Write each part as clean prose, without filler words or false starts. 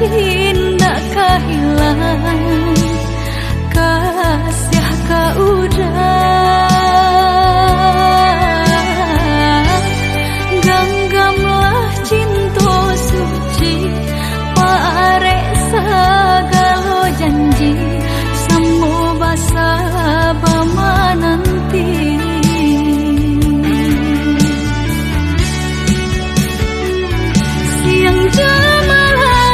indah kehilangan kasih kau udah genggamlah cinta suci pare segala janji semua basa bama nanti siang jamalah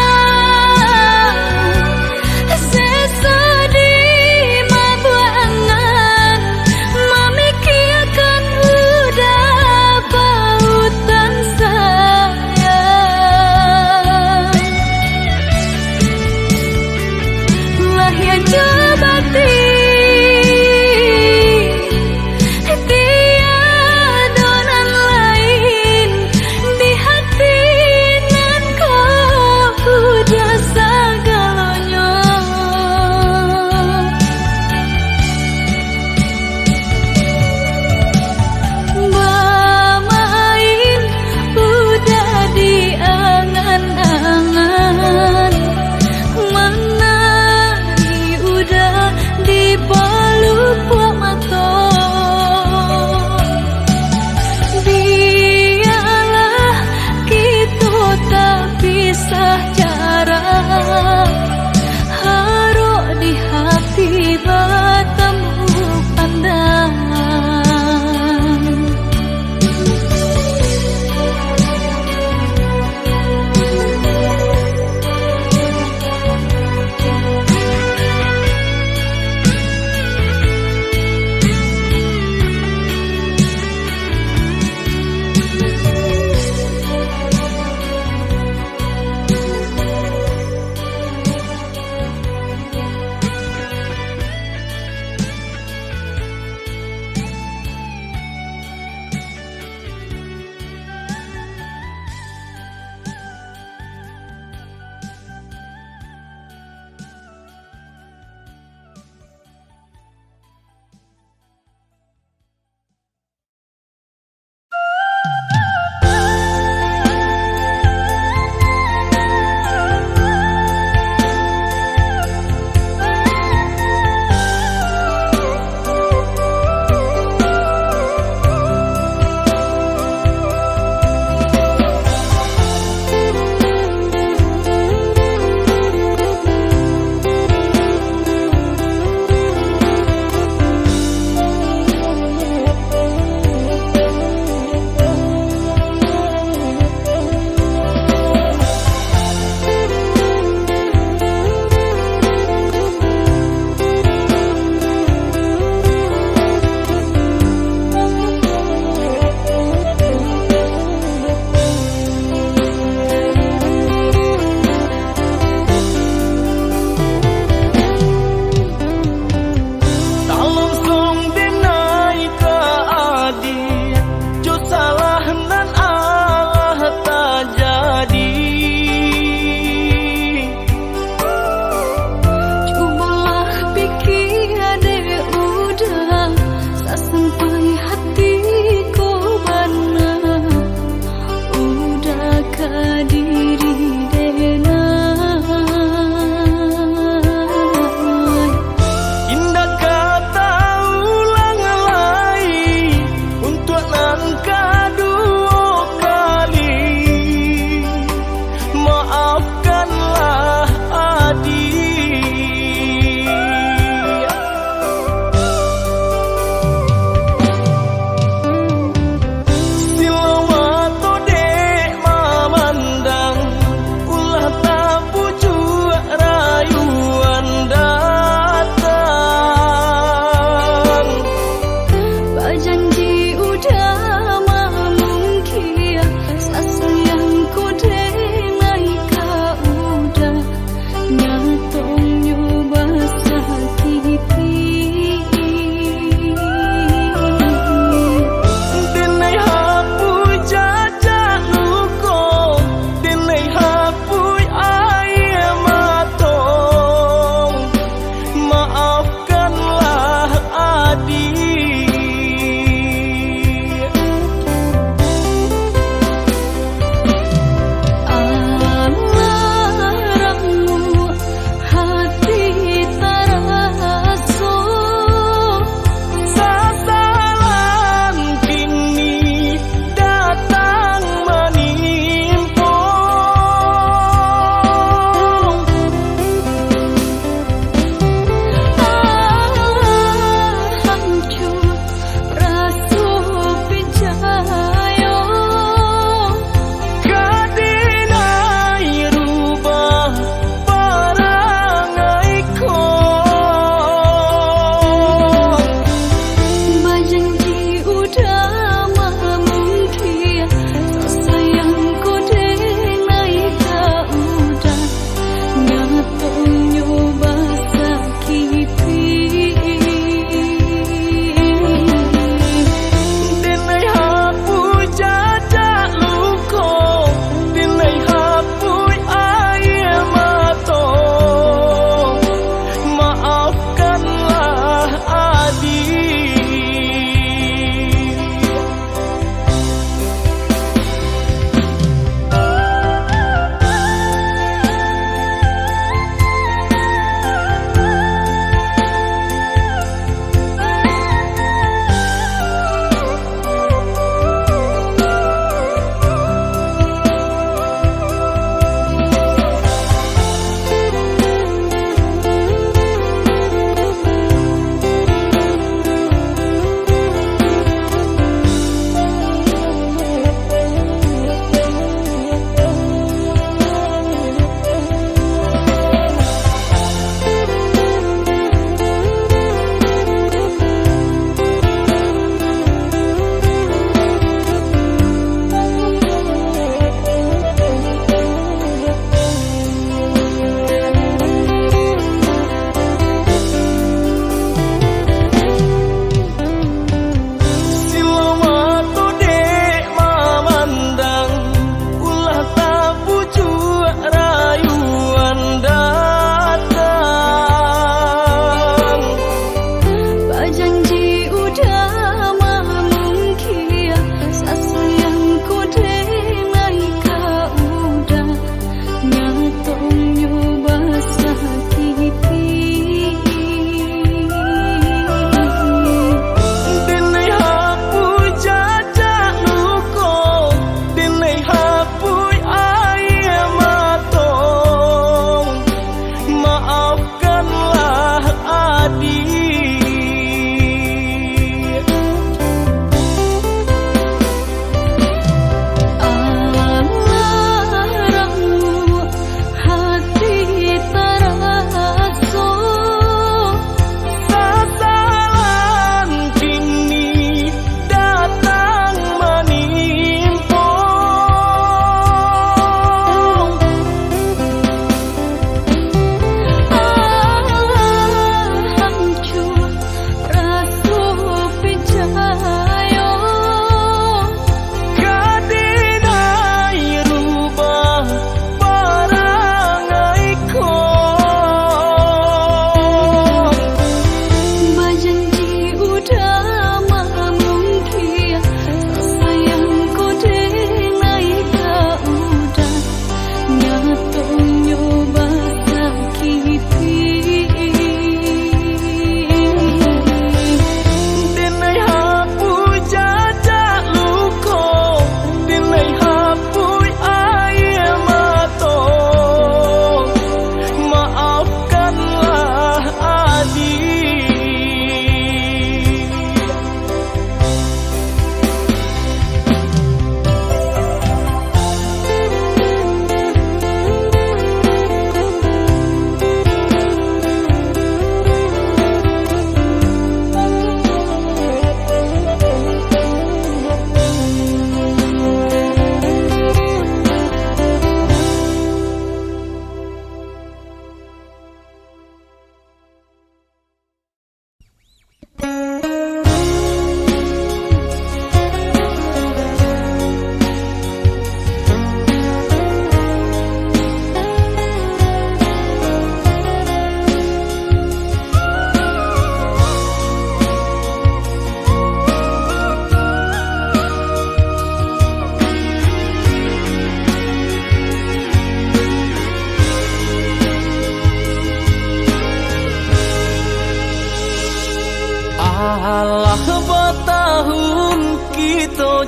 sesedih mabuangan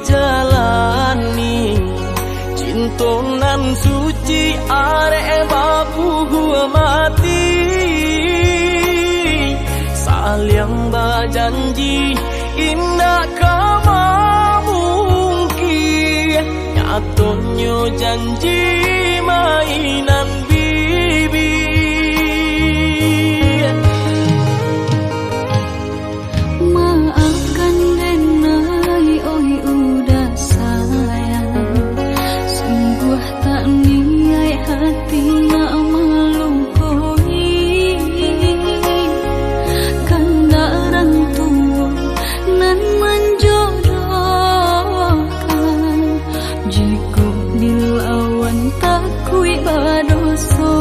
jalani cintonan suci arek babu mati saling berjanji indah kama mungkin nyatonyo janji mainan bibi. Maafkan Denai, oi udah sayang, sungguh tak niat hati nak melukoi. Kanda orang tua nan menjodohkan, jika dilawan tak kui badoso.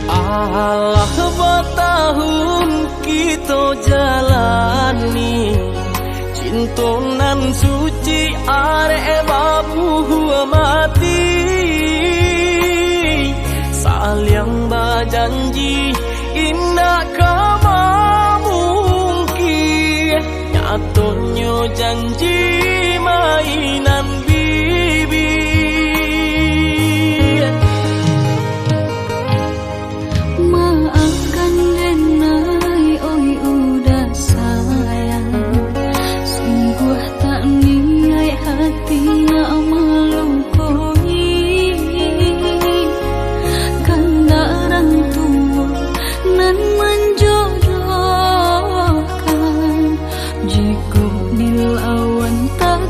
Alah bertahun kita jalani cintonan suci arek babu mati saling berjanji indah kama mungkin nyatonyo janji mainan bibi. Maafkan Denai, oi udah sayang, sungguh tak niat hati nak melukoi. Kanda orang tua nan menjodohkan, jika dilawan tak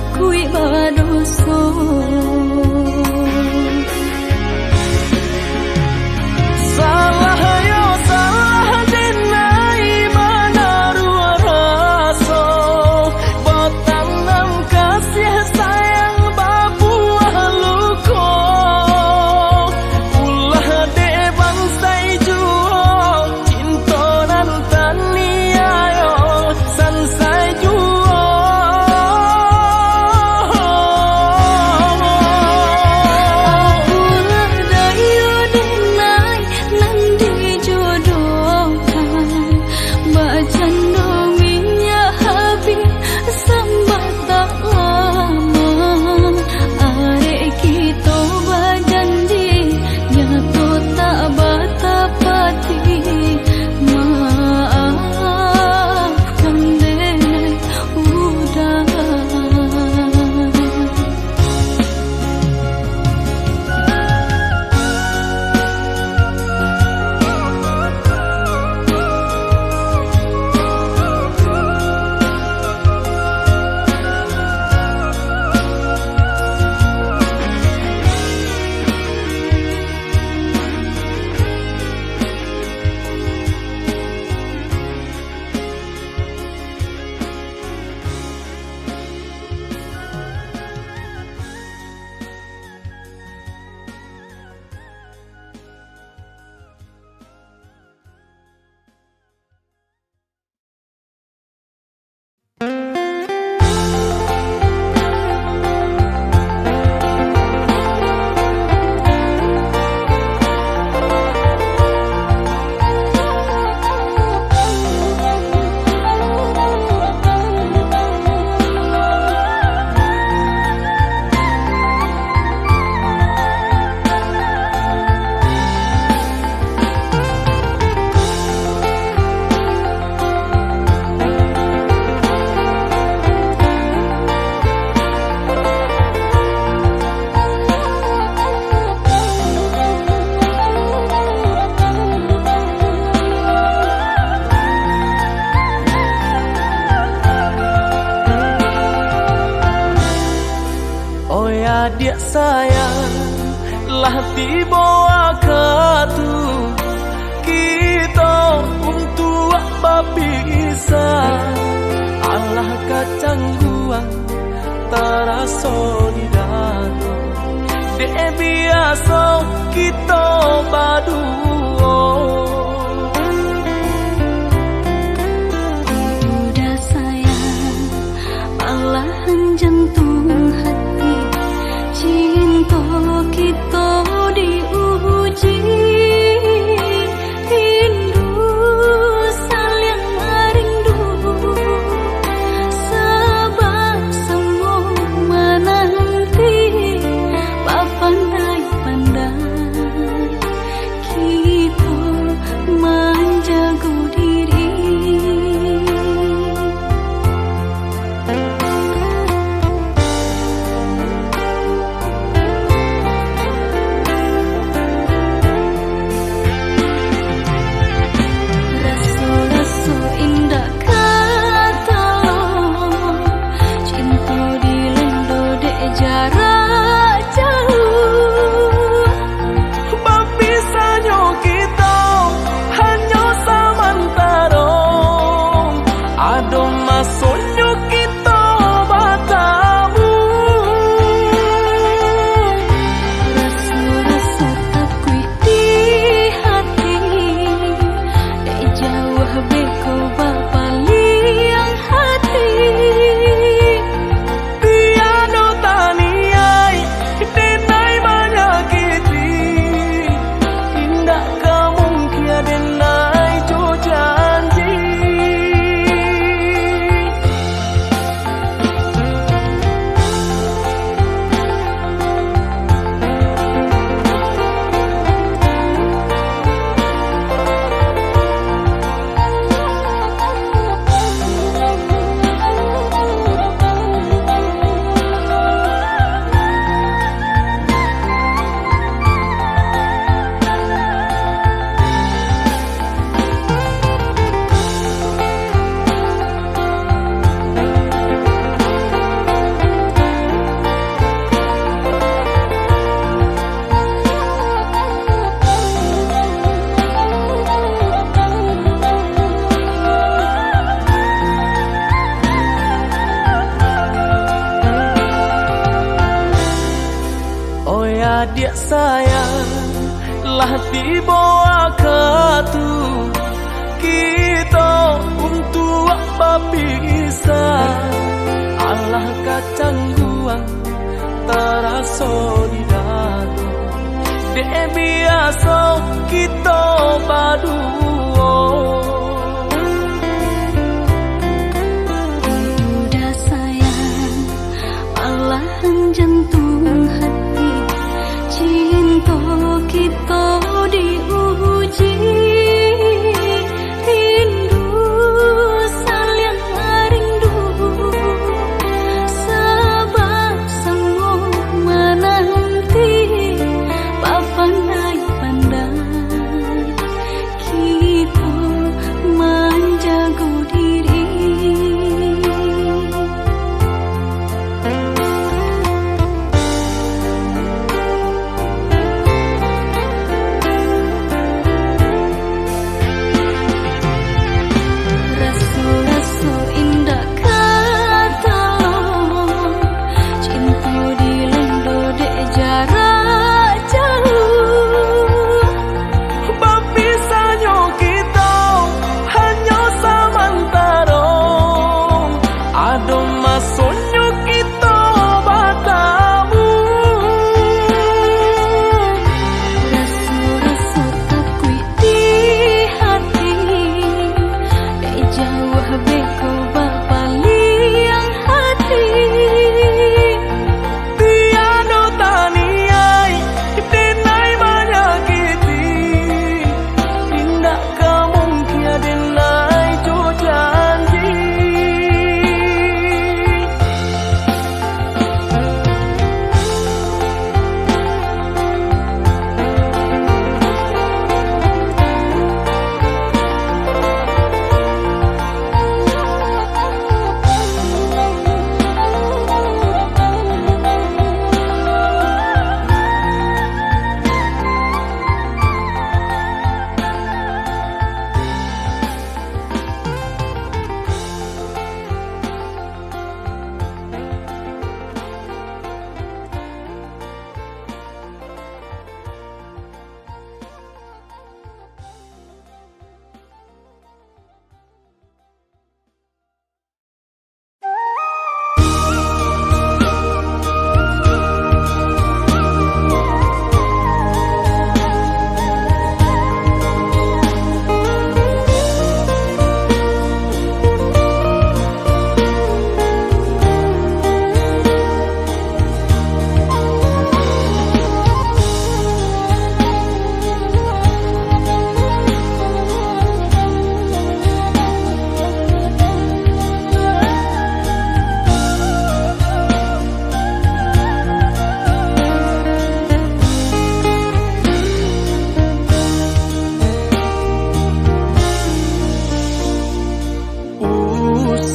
adik sayang, lah tiba waktu kita untuk bisa. Allah kacang buang terasa di dato. Dek biasa kita berdua. Udah sayang, malahan jantung hati. Cinta kita diuji. Rindu saling rindu. Sebab semua menanti. Pandai-pandai kita menjaga diri. Rasa-rasa indah kata cinta dilendo dek jarak jauh. Maksudnya kita bertemu. Rasa-rasa takut di hati. Dek jauh beko bapa liang hati. Tiada taniai denai menyakiti. Indah kamu kia denai jo janji. Adik sayang, lah tiba waktu kita untuk bisa. Allah kacang buang terasa di dato. Dek biasa kita berdua. Udah sayang, malahan jantung hati. Cinta kita diuji. Rindu saling rindu. Sebab semua menanti. Pandai-pandai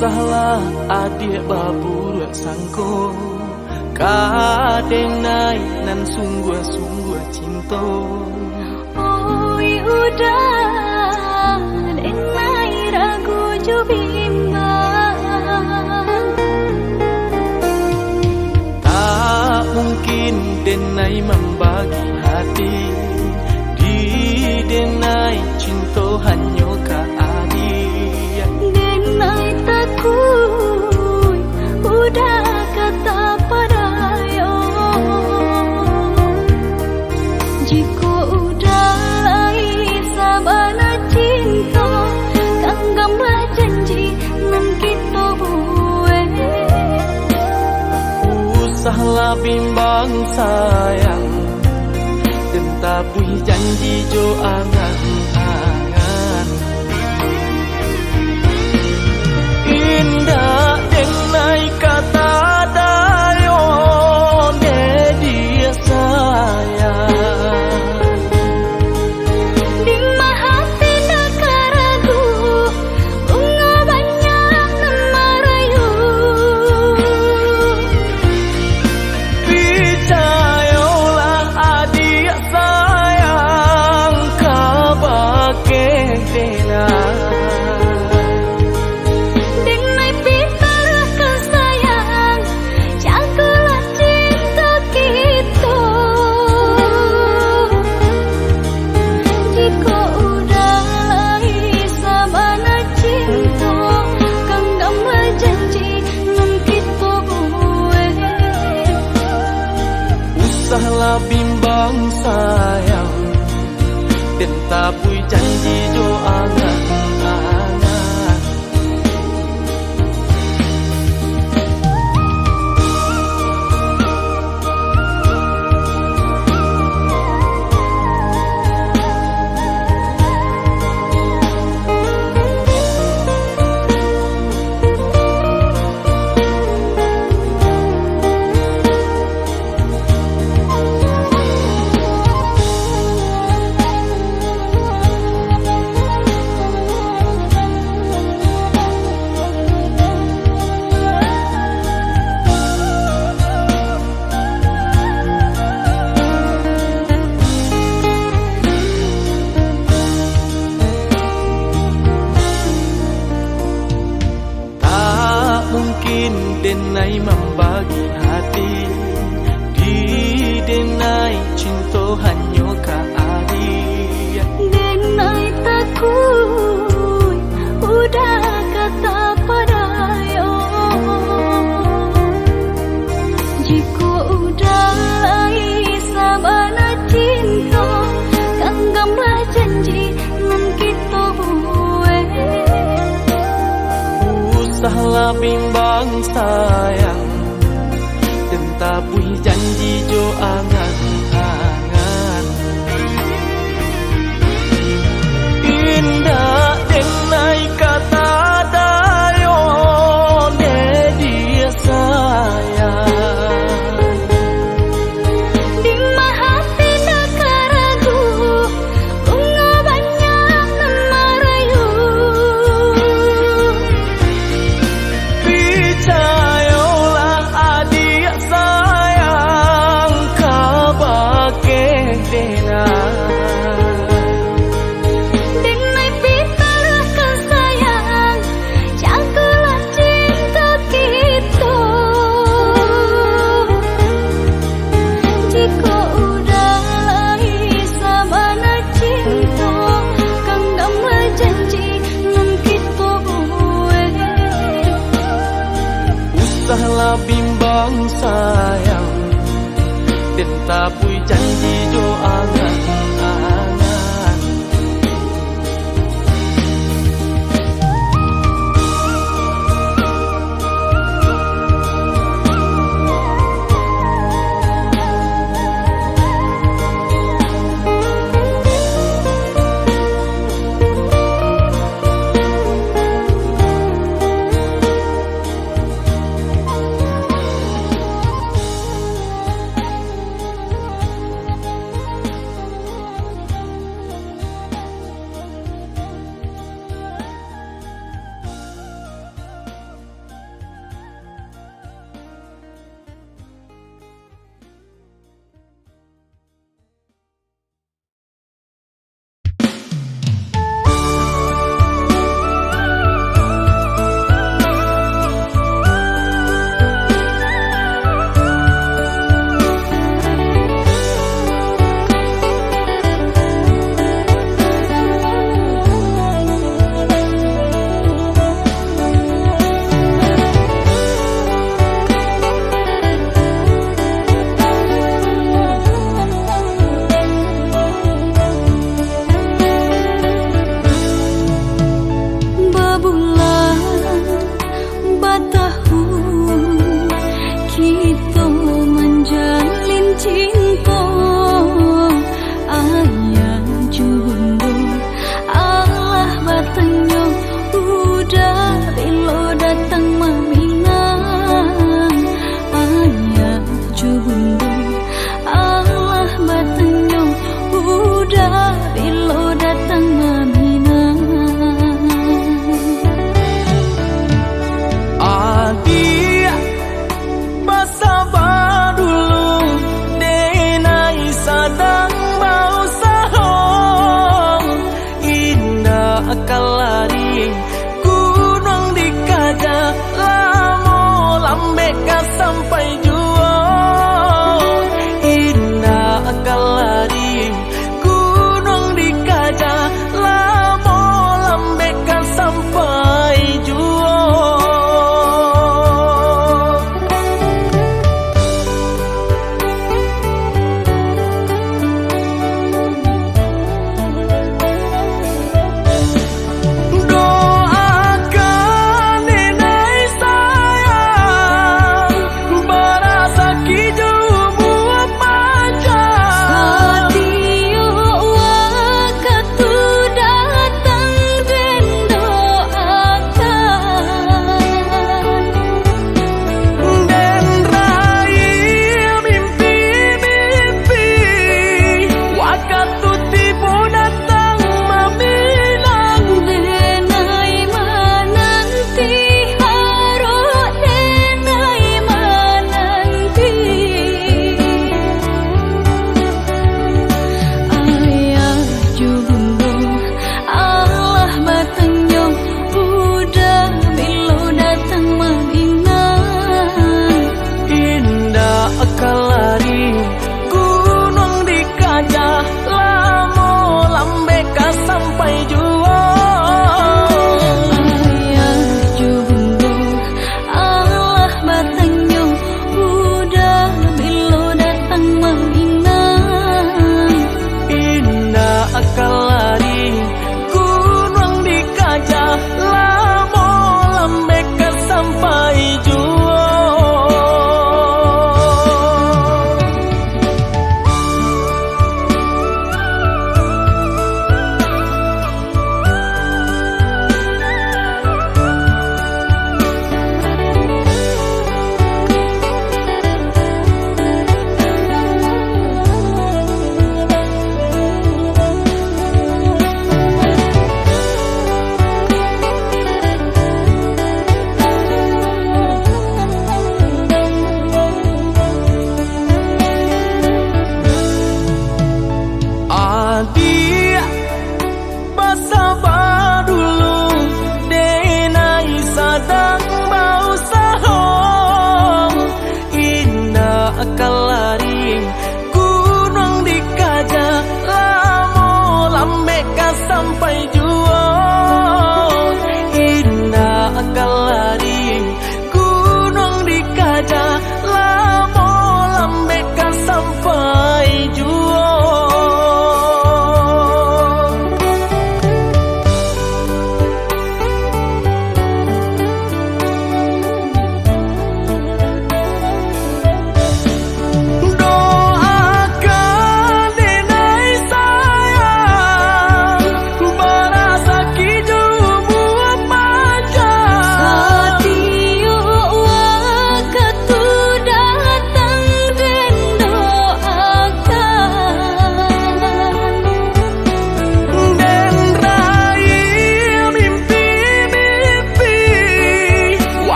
Usahlah adik babur sangko kadeng naik nan sungguh-sungguh cinta. Oi udah deng naik ragu jo bimbang. Tak mungkin denai membagi hati di denai cinta hanya ka adik. Denai takut udah kata padayo. Jika udah lai sabana cinta, genggamlah janji nan kita buat. Usahlah bimbang sayang dan tabui janji jo angan-angan. Indah denai kata dayo ne dia sayang. Di hati nak ragu, bunga banyak nan merayu. Percayalah adik sayang kabake denai. Denai pitar kesayang, jagalah cinta kita. Jika udah lai sabana cinta, genggamlah janji nan kita buat. Usahlah bimbang sayang dan tabui janji jo angan-angan. Tak mungkin denai membagi hati di denai cinta hanya ka adik. Denai takut udah kata padayo. Jika udah lai sabana cinta, genggamlah janji nan kita buat. Usahlah bimbang sayang dan tabui janji jo angan-angan. Indah denai kata dayo ne dia sayang. Di hati nak ragu, bunga banyak nan merayu. Percayalah adik sayang kabake denai. Denai pitar kesayang, jagalah cinta kita. Jika udah lai sabana cinta, genggamlah janji nan kita buat. Usahlah bimbang sayang dan tabui janji jo angan-angan.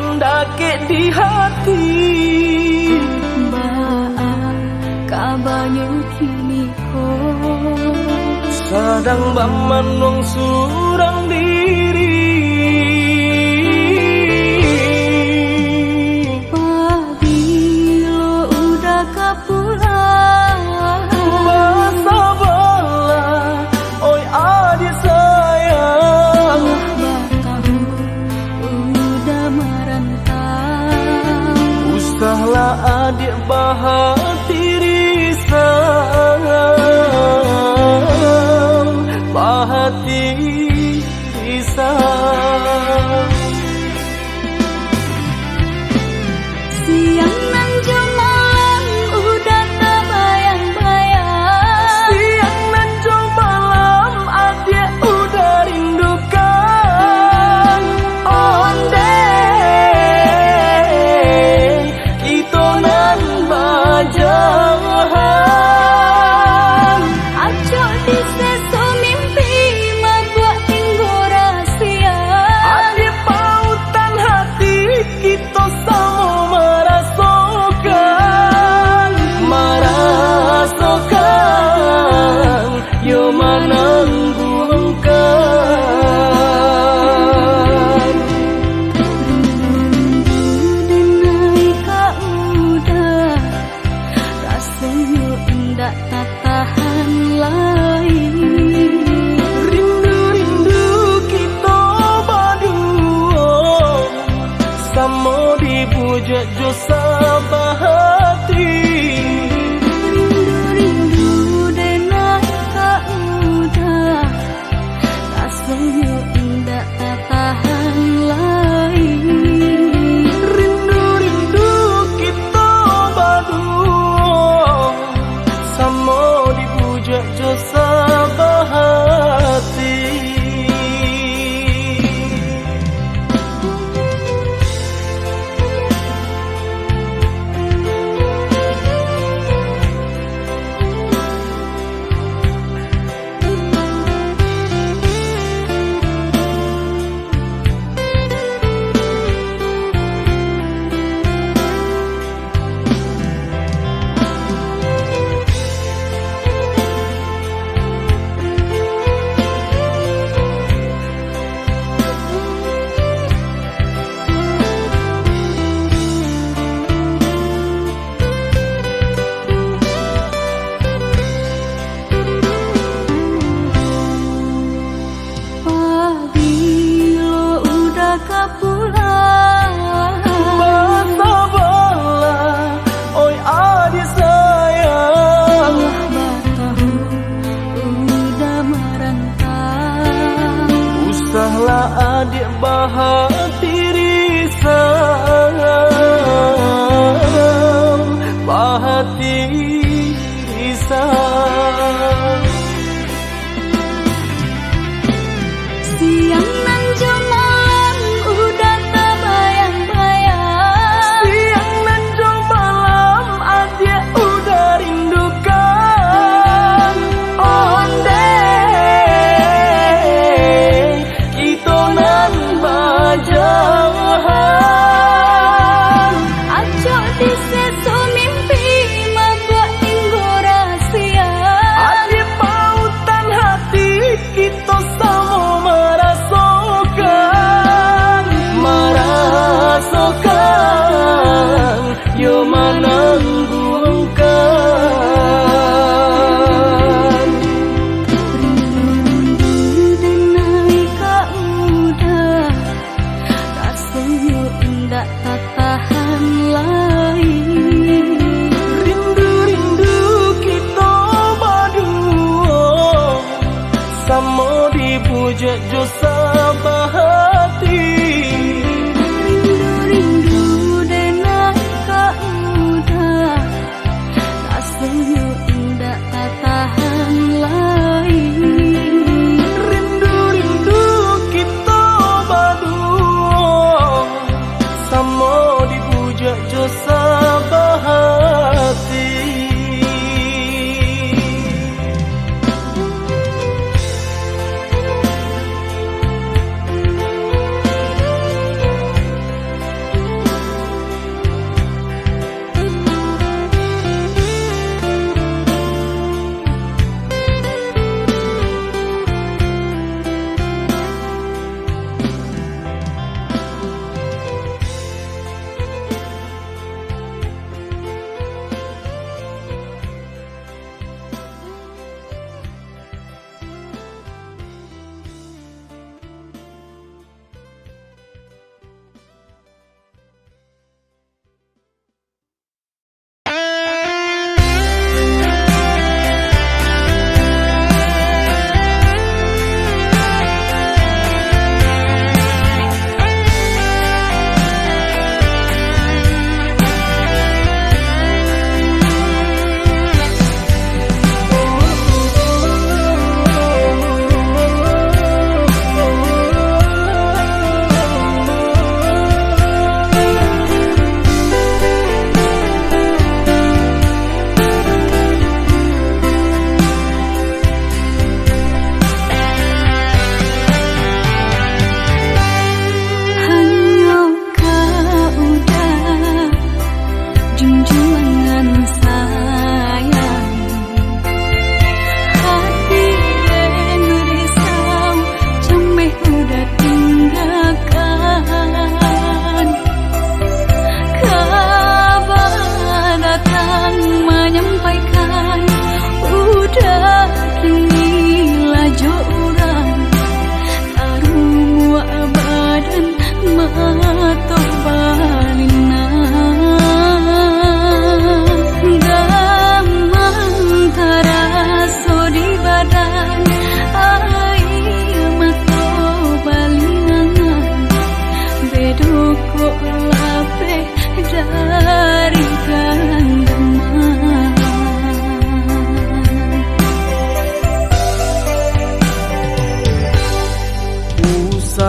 kandake di hati Baa kabanyu kini ko sadang bamanong surang diri Pabilo udah kapulang Basa bala oi adik sayang Batahu udah merantau Usahlah adik bahati risang Bahati risang Siang nan jemalang udah terbayang-bayang Siang nan jauh malam adik udah rindukan Onde Ito nan bajahan Acok di seso mimpi Mabuat tinggu rahasia Adik pautan hati kita sama merasakan Merasakan Yo menanggungkan Denai ka udah Rasanya indah tak tahan lain Rindu-rindu kita berdua Sama dibujuk jo sabahati Rindu-rindu denai ka udah Rasanya indah tak tahan lain Rindu-rindu kita berdua Sama dibujuk jo sabahati Pabilo udah kapulang Basa bala oi adik sayang Batahu udah merantau Usahlah adik bahati risang Bahati risang Siang nan jemalang udah terbayang-bayang Siang nan jauh malam adik udah rindukan Onde Kita nan bajahan Acok di seso mimpi Mabuat tinggu rahasia Adik pautan hati kita sama merasakan Merasakan Yo menanggungkan Rindu denai ka udah Rasanya indah tak tahan lain Rindu-rindu kita berdua Sama dibujuk jo sabahati Rindu-rindu denai ka udah Rasanya indah tak tahan lain Rindu-rindu kita berdua Sama dibujuk jo sabahati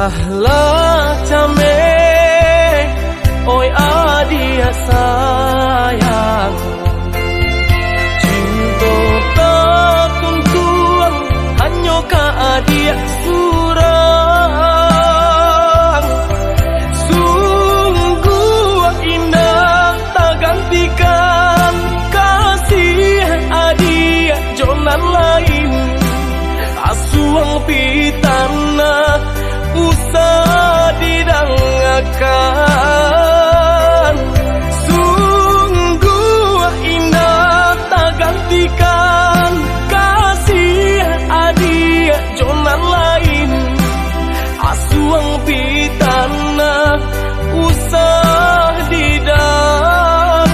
Sudahlah Came, oi adik sayang, cinta takkan tuang hanya ka adik surang. Sungguh indah tak gantikan kasih adik jonan lain. Asuang pitana usah didangakan. Sungguh indah tak gantikan kasih adik jonan lain. Asuang pitana usah didangakan.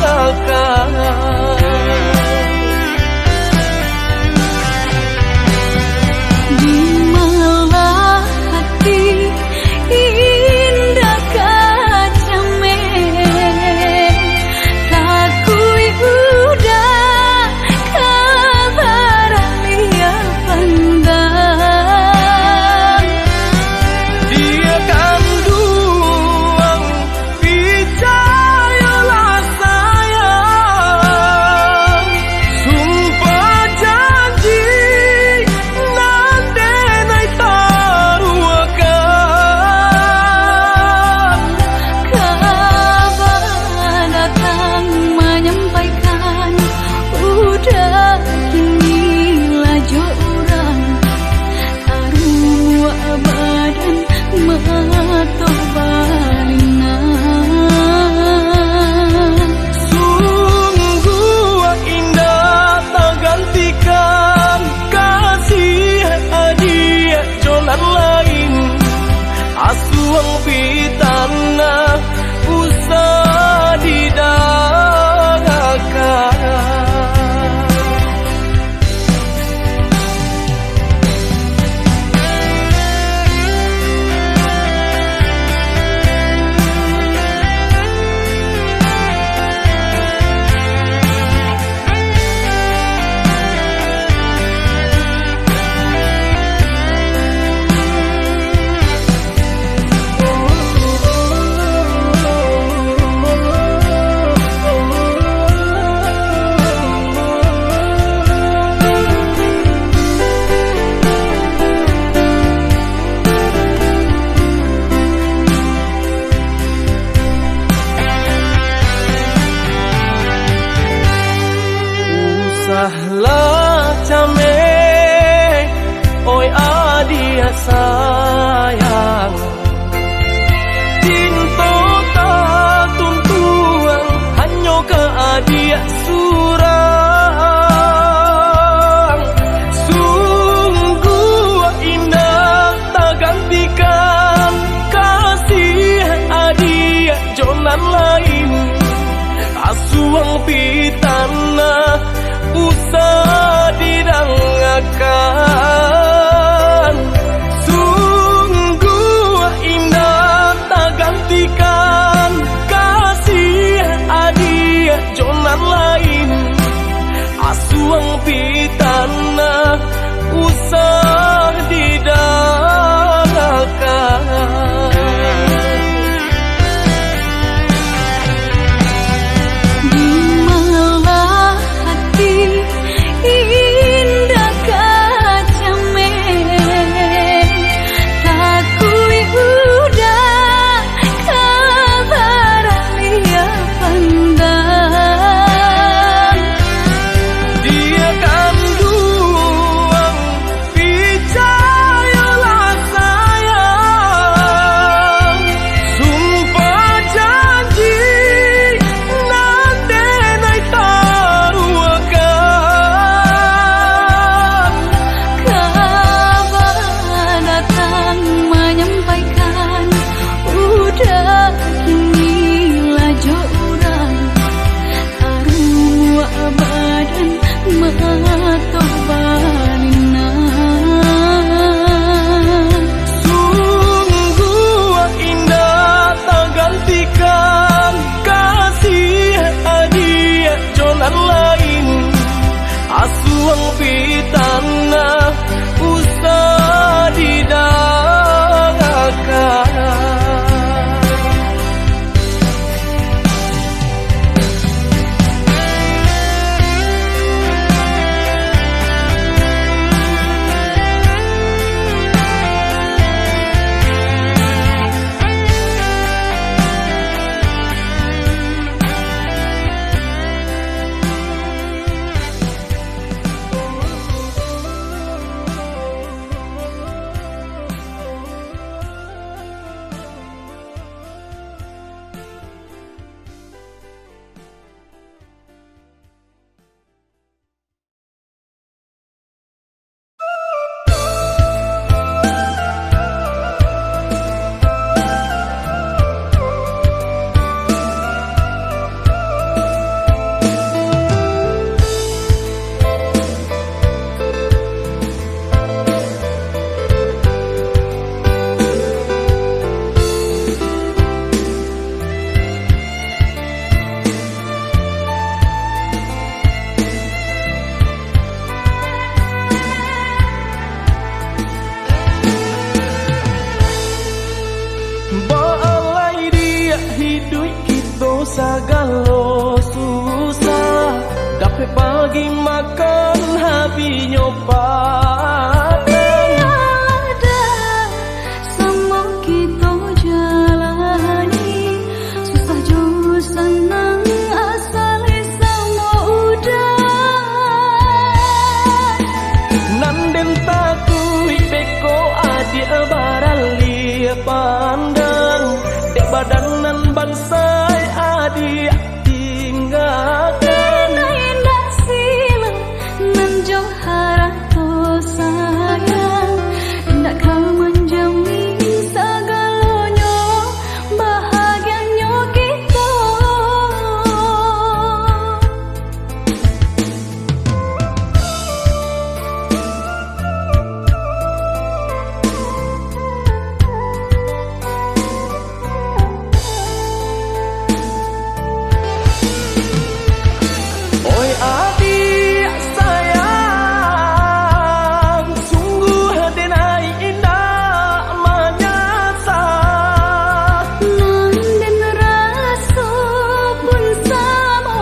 Asuang pitana usah didangakan. Balai dia hidup kita sagalo susah, dapat pagi makan habis nyopat. Ada semua kita jalani, susah jo senang asal sama udah. Nanden takui beko adik barali pandang, dek badanan bansai adik tinggalkan. Indah sila nan jo harato sayang, indah kau menjamin segalanya bahagianya kita. Oi adik sayang, sungguh denai indah menyasa. Nanden rasa pun sama,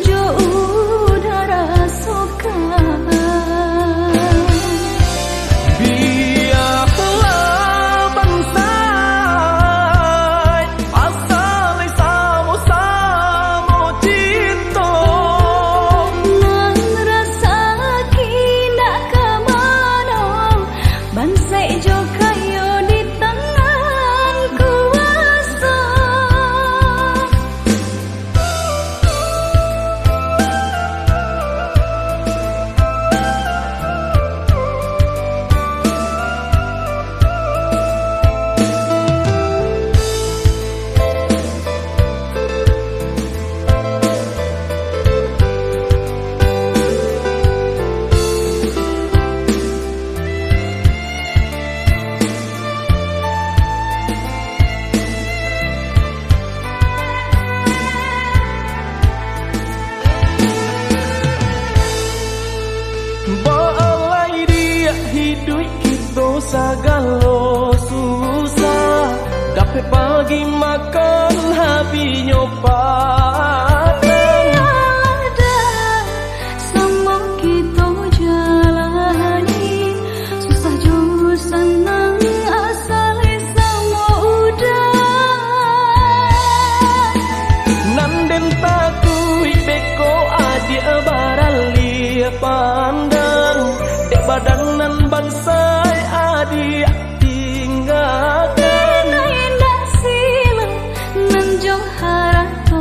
jo udah rasakan. Biarlah bansai asal sama-sama cinta. Nan rasa kina kemana, bansai jo kayo di tangan kuasa. Balai dia hidup kita sagalo susah, dapat pagi makan habis nyopat. Ada semua kita jalani, susah jo senang asal sama udah. Nanden takui beko adik barali pandang, dek badanan bansai adik tinggalkan. Indah sila nan jo harato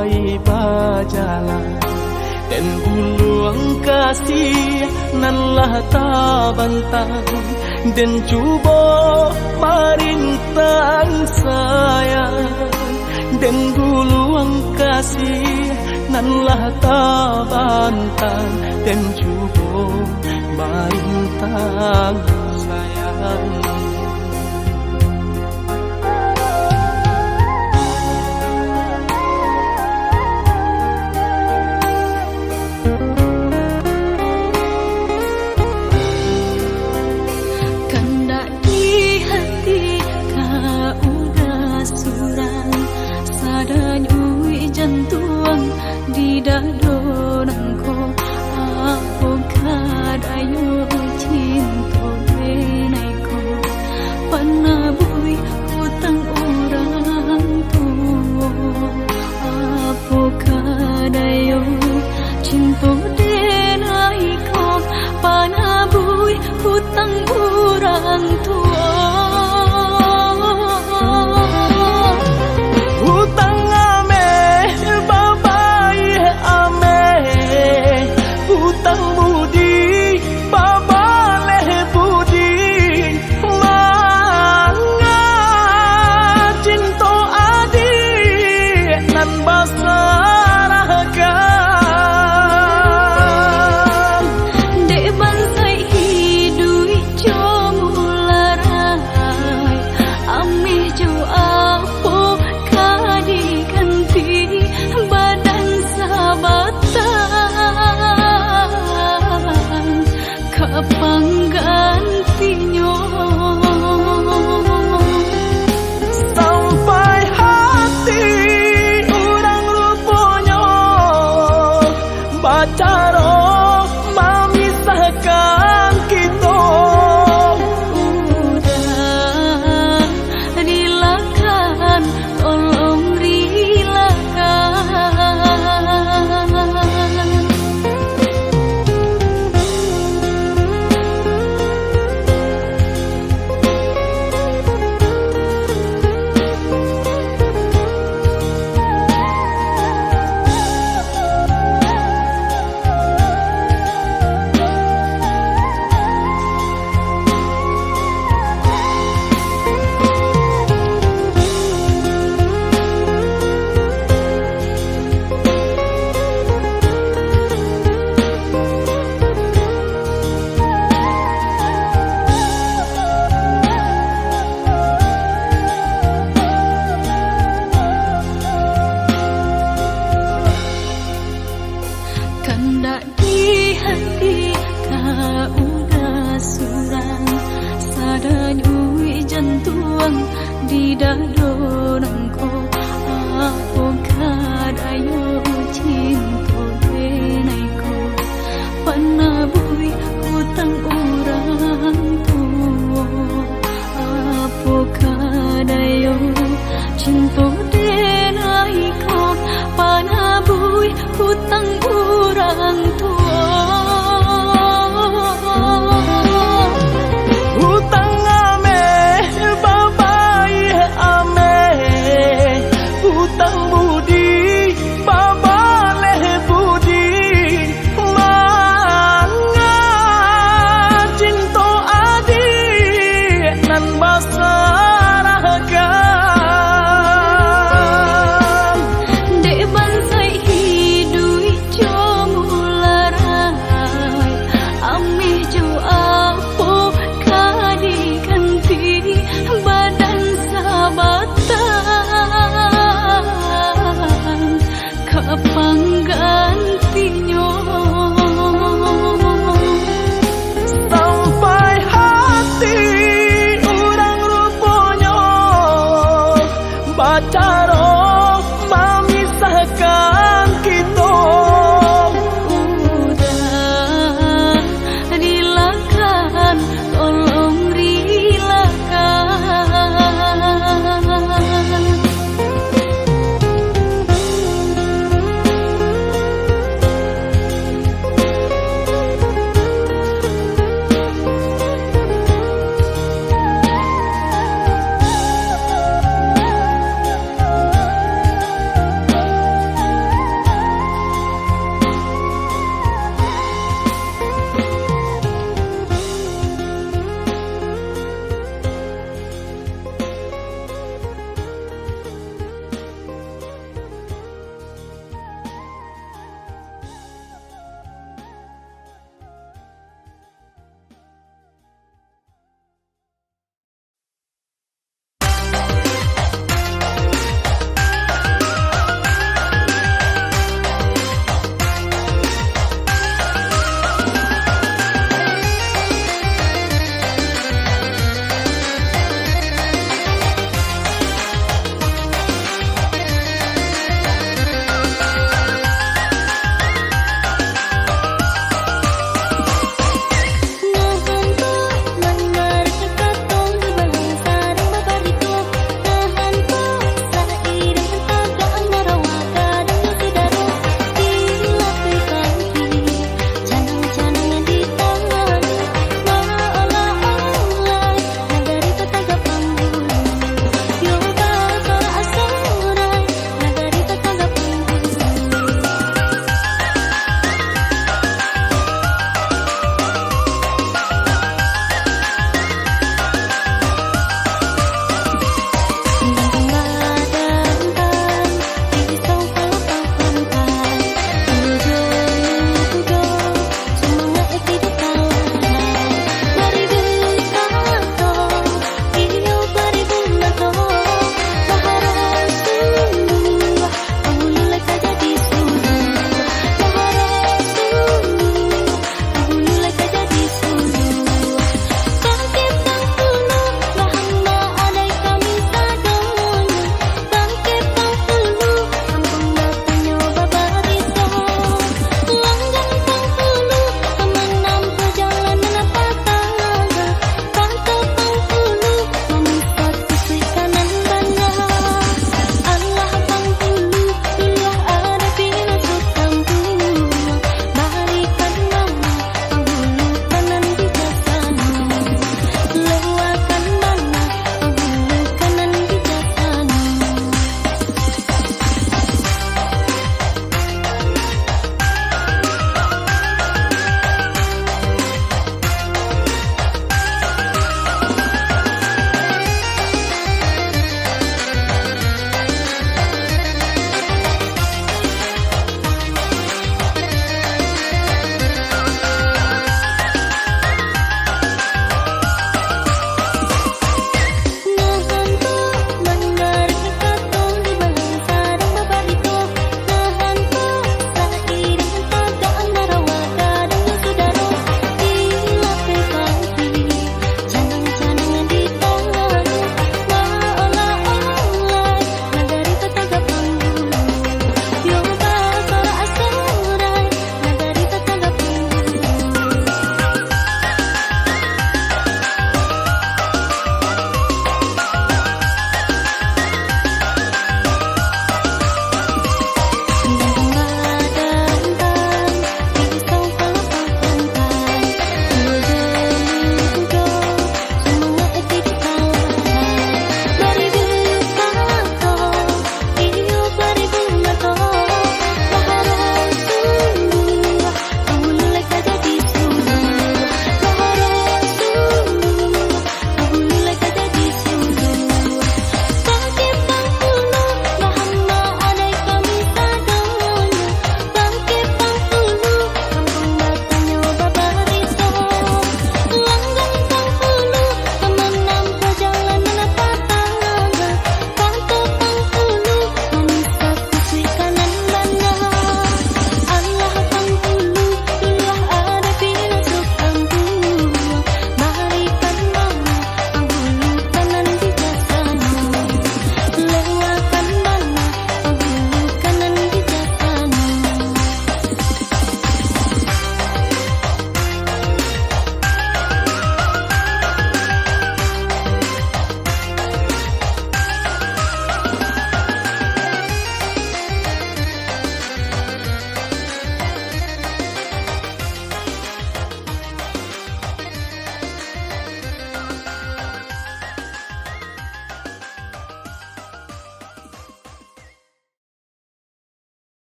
bayi berjalan dan buluang kasih nanlah tabantang dan cuba marintang sayang dan buluang kasih nanlah tabantang dan cuba marintang sayang. Di dadonangku aku kadayo cinta benaiku panabui hutang orang tua aku kadayo cinta benaiku panabui hutang orang tua. Penggantinya sampai hati orang rupanya bacara memisahkan kita. Udah relakan, tolong relakan. Kandak di hati kau udah surang sadanyui jantuang di dadonangku aku kadayo cinta benaiku panabui hutang orang tua aku kadayo cinta benaiku panabui hutang orang tua. Hutang ame babai ame hutang budi babaleh budi manga cinta adik nan basaraga Dek bansai hidui jomularai amih jo apo kadiganti badan sabatan kapang gantinya sampai hati orang rupanya bacara memisahkan kita. Udah relakan, tolong relakan.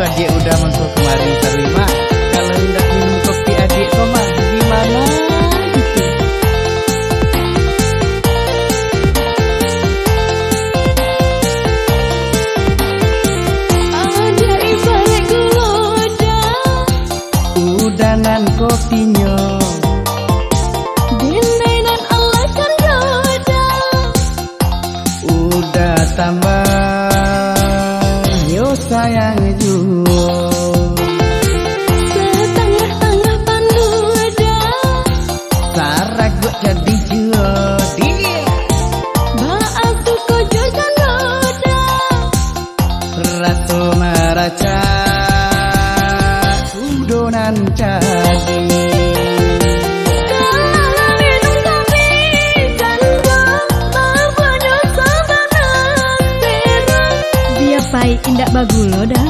adik udah masuk kemari terima. Kalau ndak minum kopi adik kok mah gimana? Ada ibarat geloda, Udanan kopinya, dinainan Allah kan roda. udah tambah yo sayang juga. Setengah-tengah panduda, Sarak gua jadi jadi maaf tuh kojo dan roda. Ratu meraca Udonan jadi Kalau minum kopi janda, mabana sabana sera. Dia pai indak bagulo dah,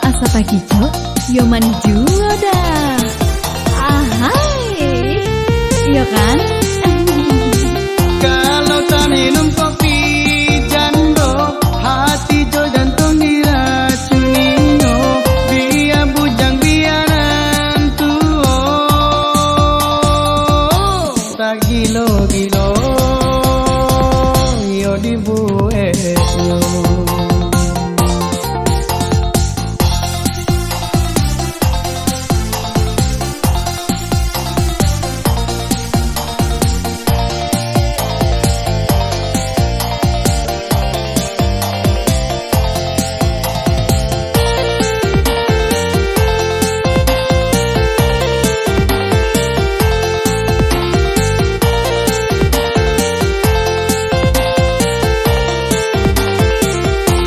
asa pagi cok, yo mani juo dah. Ahai, iya kan? Kalau tak minum kopi jando, hati jo jantung diracuninyo. Biar bujang biaran tuo, tak gilo-gilo yo dibuetno.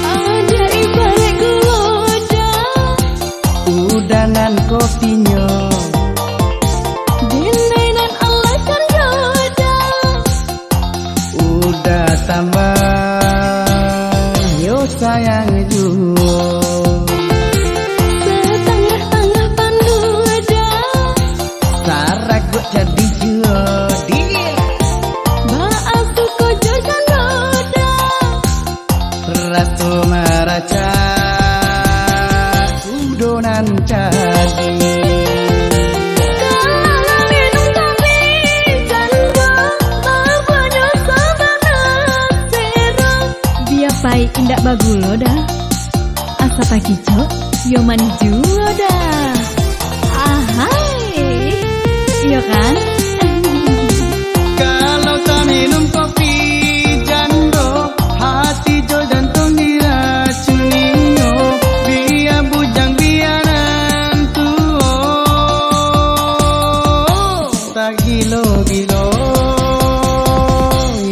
Ada ibarat geloda, Udanan kopinya, dinainan Allah kan roda. udah tambah yo sayang juga. Setengah-tengah panduda, Sarak gua jadi jadi maaf tuh kojo dan roda. Ratu meraca Udonan jadi Kalau minum kopi janda, mabana sabana sera. Dia pai indak bagulo dah, asa pagi cok, yo mani juo dah. Ahai, iya kan? Kalau tak minum kopi jando, hati jo jantung diracuninyo. Biar bujang biaran tuo, tak gilo-gilo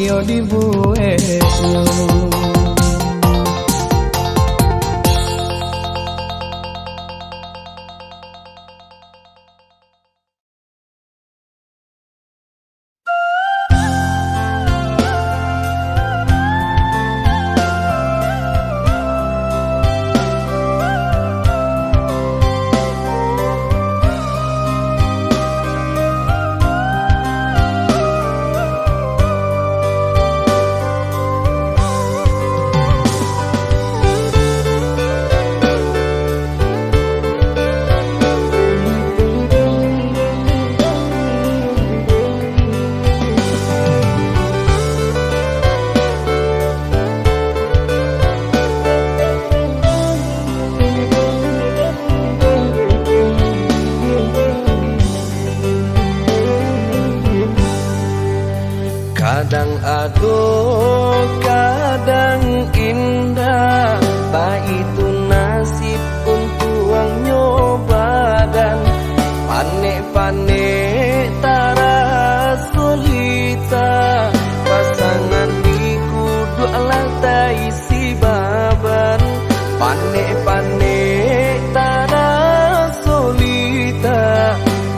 yo dibuetno. Kadang aduh, kadang indah, tak itu nasib untuk nyobadan. Panek-panek tara solita, pasangan di kudu lantai si baban. Panek-panek tara solita,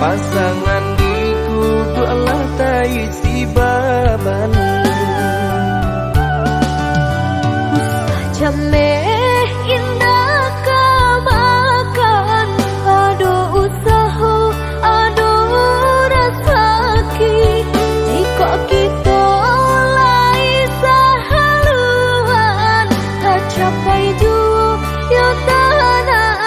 pasangan di kudu lantai si baban. Jameh indah kamakan, aduh usaha, aduh rasaki. Jika kita lai sahaluan, tak capai jua yo tanah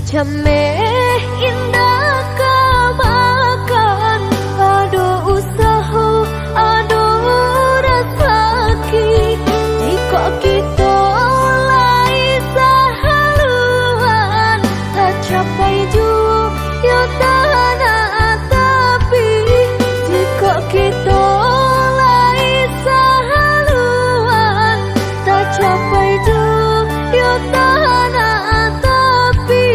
Jameh indah kemakan, aduh usaha, aduh rezeki. Kok kita lai sahaluan, tak capai juga tanah tapi. Kok kita lai sahaluan, tak capai juga tanah tapi.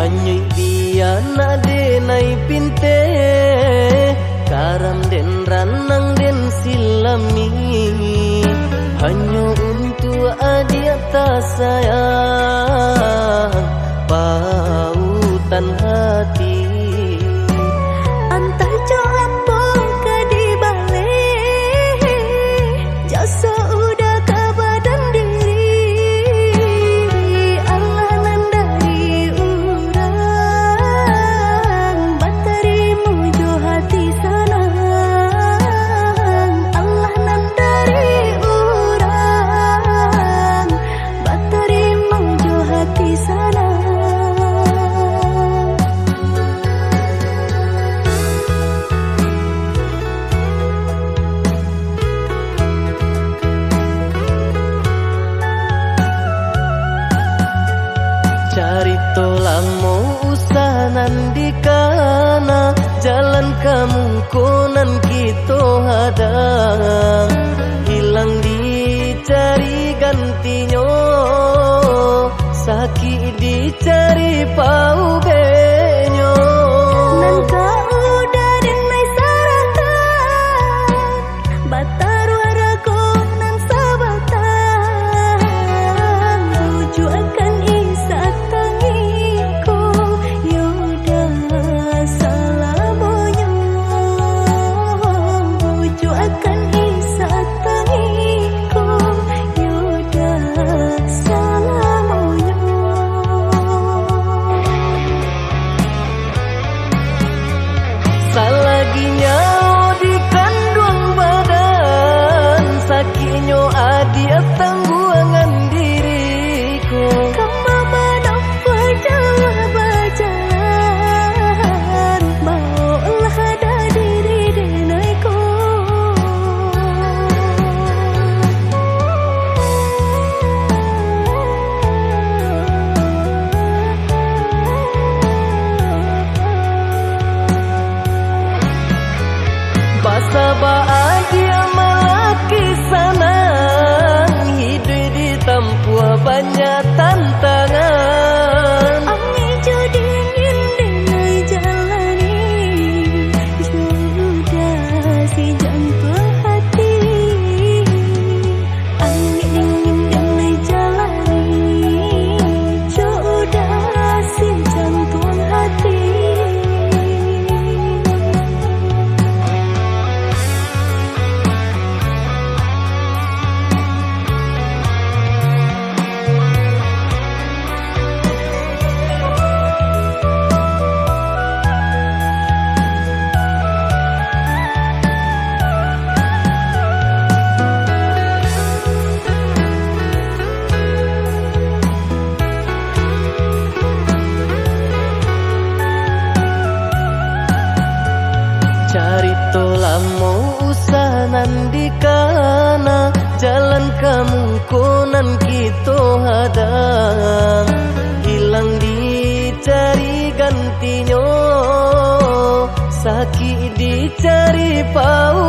Hanyui dia na denai pinte Karam den ranang den silami Hanya untuk adia tak sayang Pautan hati Antar coapong ke di balik Jasa udah ke badan diri Allah nan dari urang Batarimu jo hati sanang Allah nan dari urang Batarimu jo hati sanang Cari tolang mau usahanan di kana Jalan kemungkinan kita hadang Hilang dicari gantinya Sakit dicari pau benyo Nan kau udah denai saratan Batar waraku nan sabatan Tuju akan isa tangiku Yaudah salamonya Tuju akan isa tangiku Yaudah salamonya Salaginya di kandung badan Sakitnya adia tangguangan diriku Kamu menapa jauh berjalan Maulah ada diri denaiku Basa bahagia malaki sanang Hidup di tempuh banyak tantangan Angin jo dingin denai jalani Jodoh si jantung hati Angin dingin denai jalani Jodoh si jantung hati Cari tolang mau usahanan di kana Jalan kemungkinan kita hadang Hilang dicari gantinya Sakit dicari pau